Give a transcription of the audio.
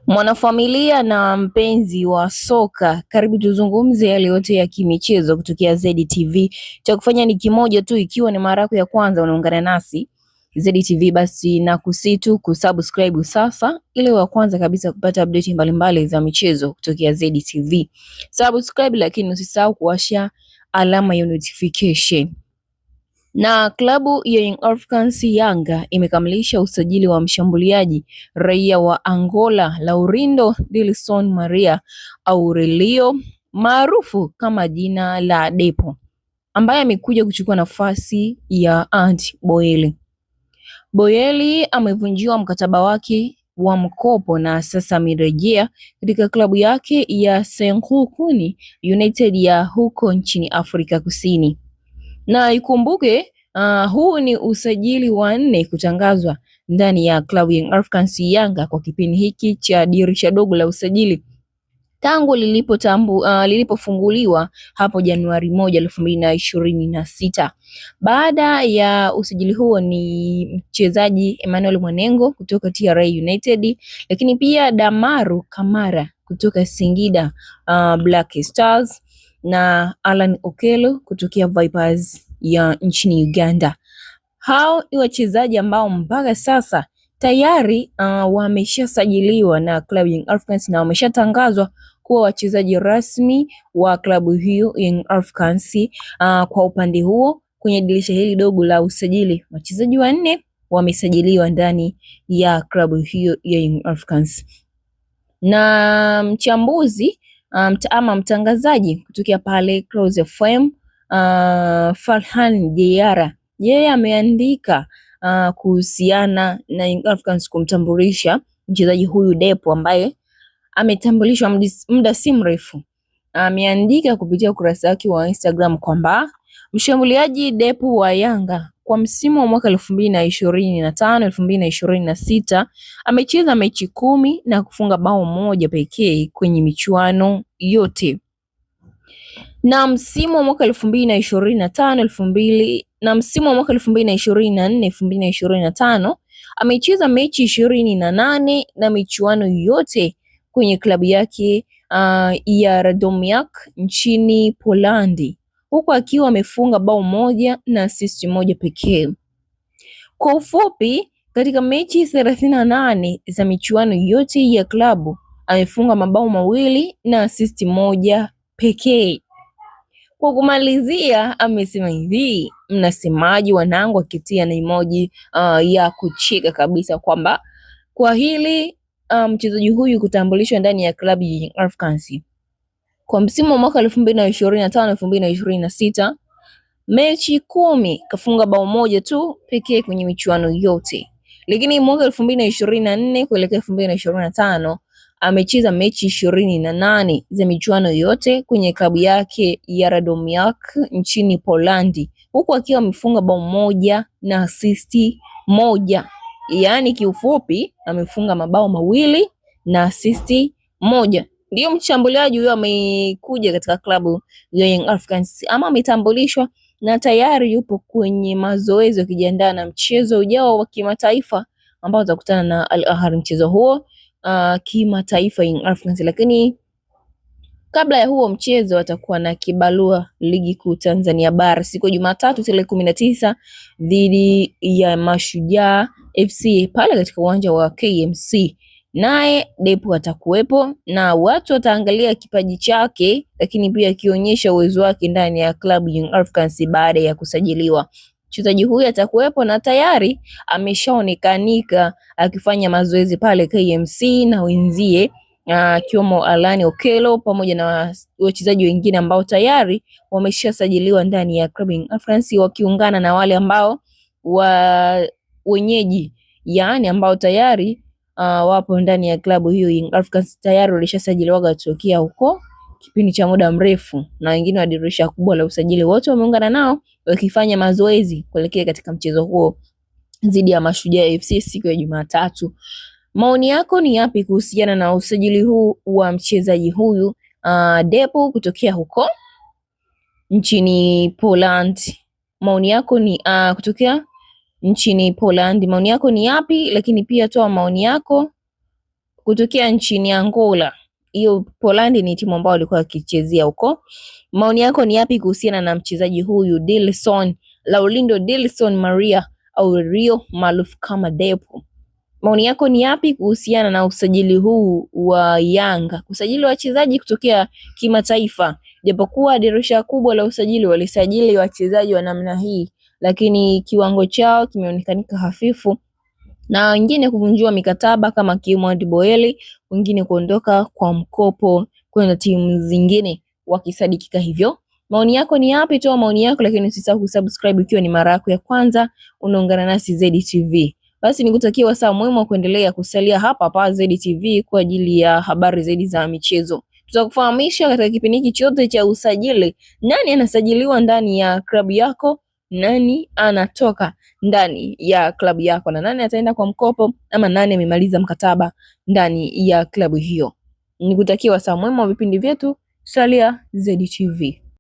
Mwanafamilia na mpenzi wa soka, karibu tuzungumze yale yote ya kimichezo kutokea ZTV. Cha kufanya ni kimoja tu, ikiwa ni mara yako ya kwanza unaungana nasi ZTV, basi na kusitu kusubscribe sasa, ili wa kwanza kabisa kupata update mbalimbali za michezo kutokea ZTV. Subscribe, lakini usisahau kuwasha alama ya notification. Na klabu ya Young Africans Yanga imekamilisha usajili wa mshambuliaji raia wa Angola Laurindo Dilson Maria Aurelio maarufu kama jina la Depo, ambaye amekuja kuchukua nafasi ya Ant Boeli. Boeli amevunjiwa mkataba wake wa mkopo na sasa amerejea katika klabu yake ya Sekhukhune United ya huko nchini Afrika Kusini. Na ikumbuke huu ni usajili wa 4 kutangazwa ndani ya klabu ya Young Africans Yanga kwa kipindi hiki cha dirisha dogo la usajili tangu lilipofunguliwa hapo Januari 1, 2026. Baada ya usajili huo ni mchezaji Emmanuel Mwanengo kutoka TRA United, lakini pia Damaru Kamara kutoka Singida Black Stars na Alan Okello kutokea Vipers ya nchini Uganda. Hao ni wachezaji ambao mpaka sasa tayari wameshasajiliwa na klabu Young Africans na wameshatangazwa kuwa wachezaji rasmi wa klabu hiyo Young Africans. Kwa upande huo, kwenye dirisha hili dogo la usajili, wachezaji 4 wamesajiliwa ndani ya klabu hiyo ya Young Africans. Na mchambuzi ama mtangazaji kutokea pale Clouds FM, Farhan Diara, yeye ameandika kuhusiana na Young Africans kumtambulisha mchezaji huyu Depo ambaye ametambulishwa muda si mrefu. Ameandika kupitia ukurasa wake wa Instagram kwamba mshambuliaji Depo wa Yanga kwa msimu wa mwaka 2025-2026 amecheza mechi 10 na kufunga bao moja pekee kwenye michuano yote. Na msimu wa mwaka 2025 na msimu wa mwaka 2024-2025 amecheza mechi 28 na michuano yote kwenye klabu yake ya Radomiak nchini Polandi, huku akiwa amefunga bao moja na assist moja pekee. Kwa ufupi, katika mechi 38 za michuano yote ya klabu amefunga mabao mawili na assist moja pekee. Kwa kumalizia, amesema hivi, mnasemaji wanangu, akitia na emoji ya kucheka kabisa kwamba kwa hili mchezaji huyu kutambulishwa ndani ya klabu ya Young Africans kwa msimu wa mwaka 2025-2026, mechi 10 kafunga bao moja tu pekee kwenye michuano yote. Lakini mwaka 2024 kuelekea 2025 amecheza mechi 28 za michuano yote kwenye klabu yake ya Radomiak nchini Polandi, huku akiwa amefunga bao moja na assist moja. Yaani kiufupi amefunga mabao mawili na assist moja. Ndio mshambuliaji huyo amekuja katika klabu ya Young Africans ama ametambulishwa na tayari yupo kwenye mazoezi akijiandaa na mchezo ujao wa kimataifa ambao utakutana na Al Ahly, mchezo huo kimataifa Young Africans. Lakini kabla ya huo mchezo atakuwa na kibarua ligi kuu Tanzania bara siku ya Jumatatu tarehe 19 dhidi ya Mashujaa FC pale katika uwanja wa KMC. Naye Depo atakuwepo na watu wataangalia kipaji chake, lakini pia akionyesha uwezo wake ndani ya klabu Young Africans baada ya kusajiliwa. Mchezaji huyu atakuwepo na tayari ameshaonekanika akifanya mazoezi pale KMC na wenzie akiwemo Alan Okello pamoja na wachezaji wengine ambao tayari wameshasajiliwa ndani ya klabu Young Africans, wakiungana na wale ambao wenyeji, yaani ambao tayari wapo ndani ya klabu hiyo Young Africans, tayari walishasajiliwa kutokea huko kipindi cha muda mrefu, na wengine wa dirisha kubwa la usajili wote wameungana nao wakifanya mazoezi kuelekea katika mchezo huo dhidi ya Mashujaa FC siku ya Jumatatu. Maoni yako ni yapi kuhusiana na usajili huu wa mchezaji huyu Depo kutokea huko nchini Poland? Maoni yako ni kutokea nchini Poland. Maoni yako ni yapi? Lakini pia toa maoni yako kutokea nchini Angola. Hiyo Poland ni timu ambayo alikuwa akichezea huko. Maoni yako ni yapi kuhusiana na mchezaji huyu Dilson Laurindo Dilson Maria au Rio maarufu kama Depo? Maoni yako ni yapi kuhusiana na usajili huu wa Yanga kusajili wachezaji kutokea kimataifa? Japokuwa dirisha kubwa la usajili walisajili wachezaji wa namna hii, lakini kiwango chao kimeonekanika hafifu na wengine kuvunjiwa mikataba kama Kimwadi Boeli, wengine kuondoka kwa mkopo kwenda timu zingine wakisadikika hivyo. Maoni yako ni yapi? Toa maoni yako, lakini usisahau kusubscribe ikiwa ni mara yako ya kwanza unaungana nasi ZTV. Basi nikutakia wasaa mwema wa kuendelea kusalia hapa ZTV kwa ajili ya habari zaidi za michezo. Tutakufahamisha katika kipindi hiki chote cha usajili, nani anasajiliwa ndani ya klabu yako, nani anatoka ndani ya klabu yako, na nani ataenda kwa mkopo ama nani amemaliza mkataba ndani ya klabu hiyo. Nikutakia wasaa mwema wa vipindi vyetu, salia ZTV.